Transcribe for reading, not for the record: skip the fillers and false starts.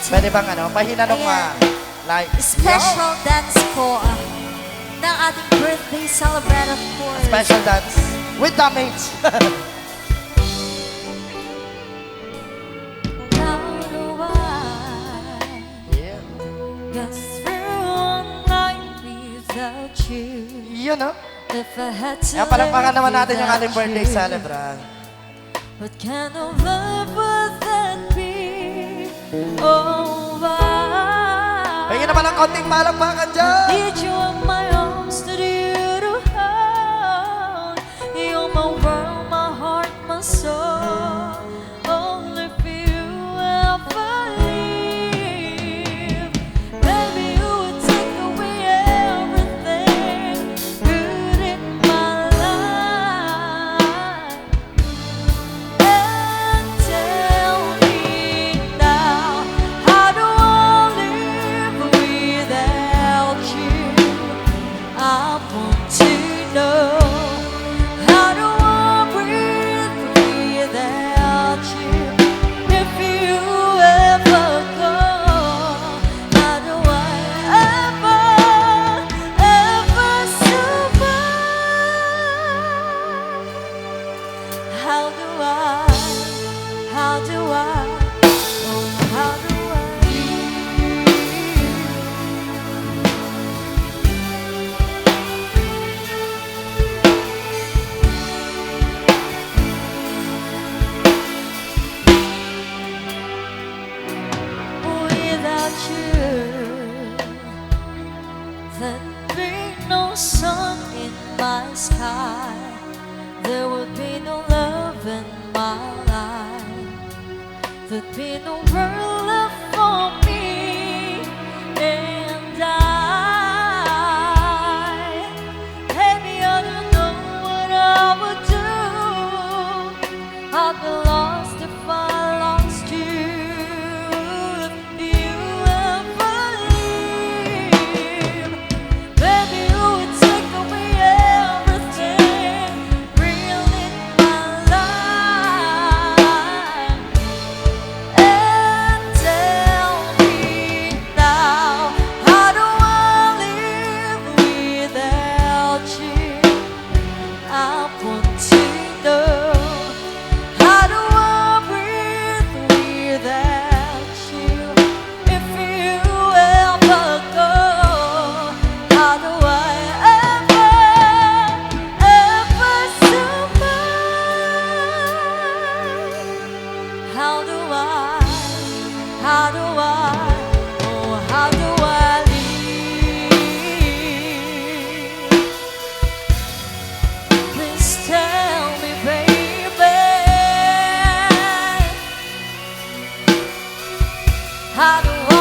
Pwede bang pahina nung like special dance po ng ating birthday celebrant, of course. special dance with damage. How do I Yeah. get through a night without you? Yun, no? If I had to Kaya palakpakan live naman natin yung ating without birthday you, celebrant. what kind of love would that be? Oh, why? Pagin naman ng konting palakpakan dyan. Need you in my arms, need you to hold. You're my world, my heart, my soul. Only for you ever leave. Baby, you would take away everything good in my life. And tell me now, how do I live without you? I want to know, how do I breathe without you? If you ever go, how do I ever survive? How do I, oh, how do I live? Without you, there'd be no sun in my sky. There would be no love in my life. There'd be no world left for me and I. Baby, I don't know what I would do. I'd be lost if I lost you. If you ever leave, baby, you would take away everything real in my life. And tell me now, how do I live without you? I want to know, how do I breathe without you? If you ever go, how do I ever survive? How do I, oh, how do I live? Please tell me, baby, how do